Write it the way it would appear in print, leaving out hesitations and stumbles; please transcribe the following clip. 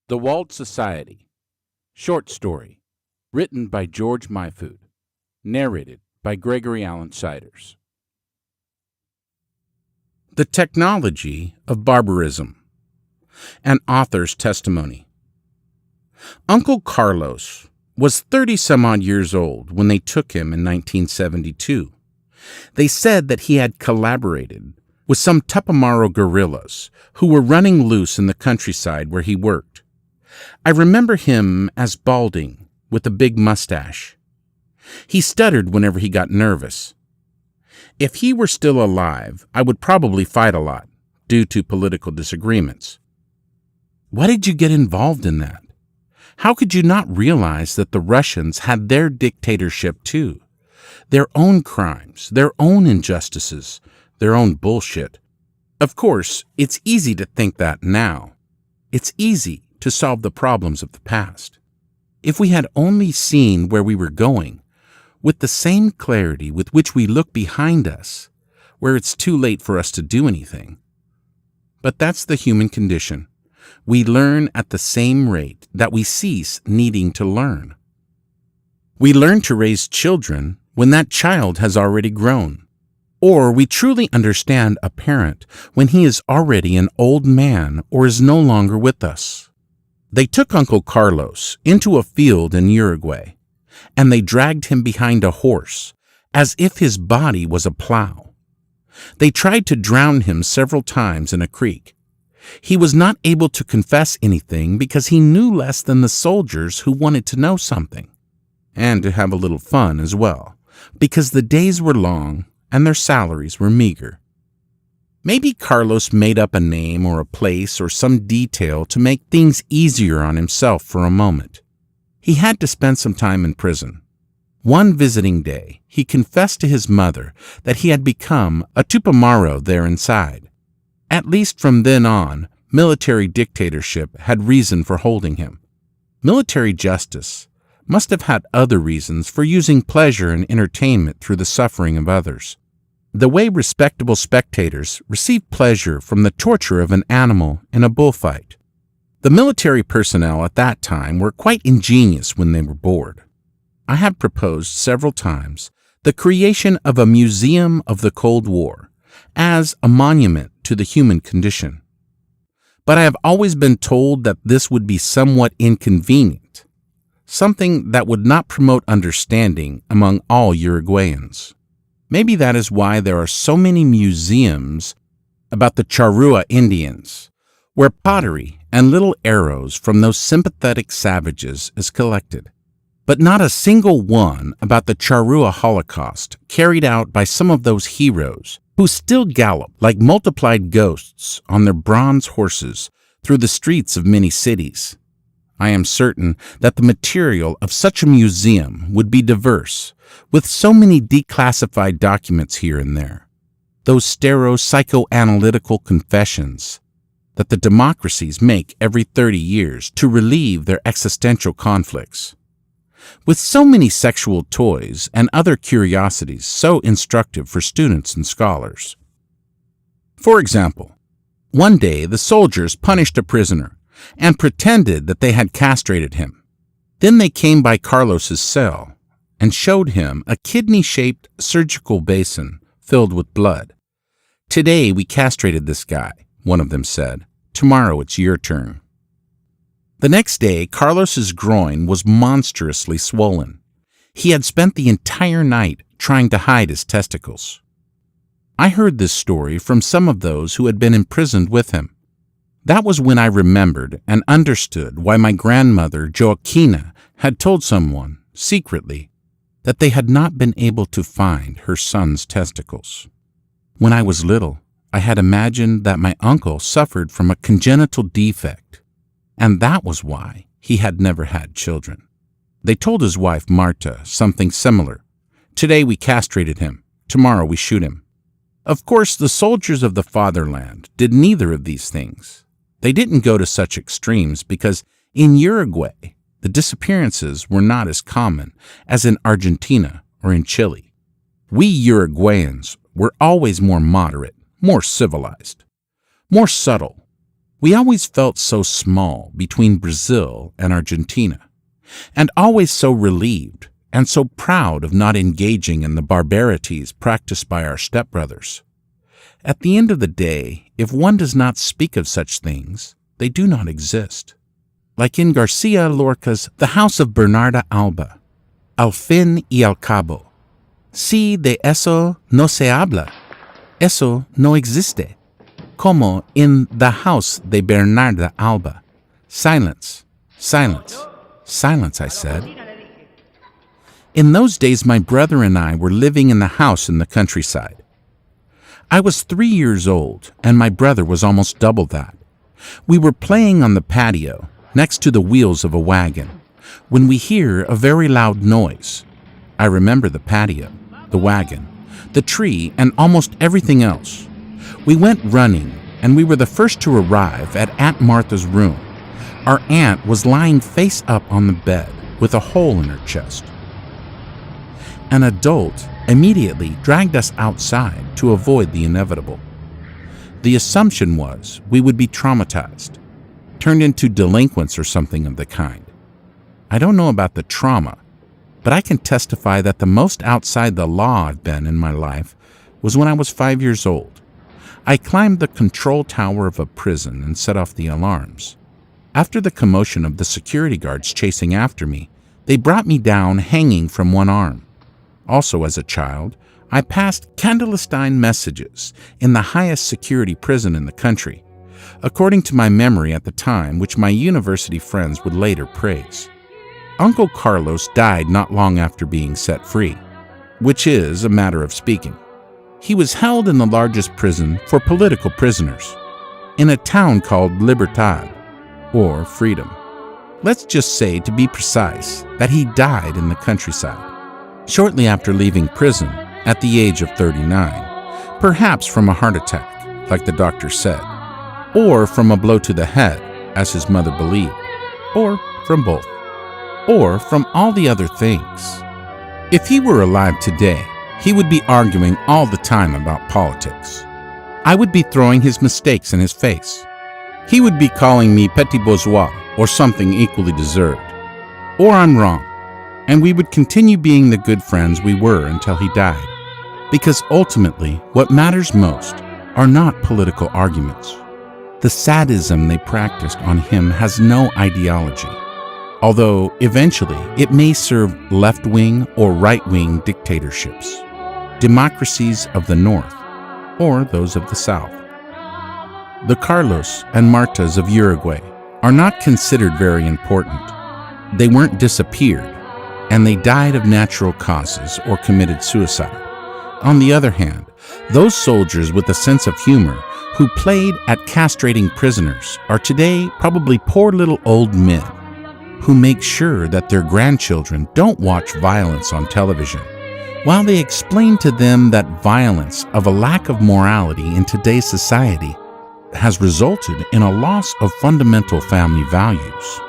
The Walled Society. Short story. Written by Jorge Majfud. Narrated by Gregory Allen Siders. The Technology of Barbarism. An author's testimony. Uncle Carlos was 30-some-odd years old when they took him in 1972. They said that he had collaborated with some Tupamaro guerrillas who were running loose in the countryside where he worked. I remember him as balding, with a big mustache. He stuttered whenever he got nervous. If he were still alive, I would probably fight a lot, due to political disagreements. Why did you get involved in that? How could you not realize that the Russians had their dictatorship too? Their own crimes, their own injustices, their own bullshit. Of course, it's easy to think that now. It's easy to solve the problems of the past. If we had only seen where we were going, with the same clarity with which we look behind us, where it's too late for us to do anything. But that's the human condition. We learn at the same rate that we cease needing to learn. We learn to raise children when that child has already grown. Or we truly understand a parent when he is already an old man or is no longer with us. They took Uncle Carlos into a field in Uruguay, and they dragged him behind a horse, as if his body was a plow. They tried to drown him several times in a creek. He was not able to confess anything because he knew less than the soldiers who wanted to know something, and to have a little fun as well, because the days were long and their salaries were meager. Maybe Carlos made up a name or a place or some detail to make things easier on himself for a moment. He had to spend some time in prison. One visiting day, he confessed to his mother that he had become a Tupamaro there inside. At least from then on, military dictatorship had reason for holding him. Military justice must have had other reasons for using pleasure and entertainment through the suffering of others. The way respectable spectators receive pleasure from the torture of an animal in a bullfight. The military personnel at that time were quite ingenious when they were bored. I have proposed several times the creation of a museum of the Cold War as a monument to the human condition. But I have always been told that this would be somewhat inconvenient, something that would not promote understanding among all Uruguayans. Maybe that is why there are so many museums about the Charrúa Indians, where pottery and little arrows from those sympathetic savages is collected, but not a single one about the Charrúa Holocaust carried out by some of those heroes who still gallop like multiplied ghosts on their bronze horses through the streets of many cities. I am certain that the material of such a museum would be diverse, with so many declassified documents here and there, those stero-psychoanalytical confessions that the democracies make every 30 years to relieve their existential conflicts. With so many sexual toys and other curiosities so instructive for students and scholars. For example, one day the soldiers punished a prisoner and pretended that they had castrated him. Then they came by Carlos's cell and showed him a kidney-shaped surgical basin filled with blood. "Today we castrated this guy," one of them said. "Tomorrow it's your turn." The next day, Carlos's groin was monstrously swollen. He had spent the entire night trying to hide his testicles. I heard this story from some of those who had been imprisoned with him. That was when I remembered and understood why my grandmother Joaquina had told someone, secretly, that they had not been able to find her son's testicles. When I was little, I had imagined that my uncle suffered from a congenital defect, and that was why he had never had children. They told his wife Marta something similar. "Today we castrated him, tomorrow we shoot him." Of course, the soldiers of the fatherland did neither of these things. They didn't go to such extremes because in Uruguay, the disappearances were not as common as in Argentina or in Chile. We Uruguayans were always more moderate, more civilized, more subtle, We always felt so small between Brazil and Argentina, and always so relieved and so proud of not engaging in the barbarities practiced by our stepbrothers. At the end of the day, if one does not speak of such things, they do not exist. Like in Garcia Lorca's The House of Bernarda Alba, Al fin y al cabo, si de eso no se habla, eso no existe. Como in The House de Bernarda Alba. Silence, silence, silence, I said. In those days, my brother and I were living in the house in the countryside. I was 3 years old, and my brother was almost double that. We were playing on the patio, next to the wheels of a wagon, when we hear a very loud noise. I remember the patio, the wagon, the tree, and almost everything else. We went running, and we were the first to arrive at Aunt Martha's room. Our aunt was lying face up on the bed with a hole in her chest. An adult immediately dragged us outside to avoid the inevitable. The assumption was we would be traumatized, turned into delinquents or something of the kind. I don't know about the trauma, but I can testify that the most outside the law I've been in my life was when I was 5 years old. I climbed the control tower of a prison and set off the alarms. After the commotion of the security guards chasing after me, they brought me down hanging from one arm. Also, as a child, I passed clandestine messages in the highest security prison in the country, according to my memory at the time, which my university friends would later praise. Uncle Carlos died not long after being set free, which is a matter of speaking. He was held in the largest prison for political prisoners, in a town called Libertad, or Freedom. Let's just say, to be precise, that he died in the countryside, shortly after leaving prison at the age of 39, perhaps from a heart attack, like the doctor said, or from a blow to the head, as his mother believed, or from both, or from all the other things. If he were alive today, he would be arguing all the time about politics. I would be throwing his mistakes in his face. He would be calling me petit bourgeois or something equally deserved. Or I'm wrong, and we would continue being the good friends we were until he died. Because ultimately, what matters most are not political arguments. The sadism they practiced on him has no ideology, although eventually it may serve left-wing or right-wing dictatorships, democracies of the North, or those of the South. The Carlos and Martas of Uruguay are not considered very important. They weren't disappeared, and they died of natural causes or committed suicide. On the other hand, those soldiers with a sense of humor who played at castrating prisoners are today probably poor little old men who make sure that their grandchildren don't watch violence on television, while they explain to them that violence of a lack of morality in today's society has resulted in a loss of fundamental family values.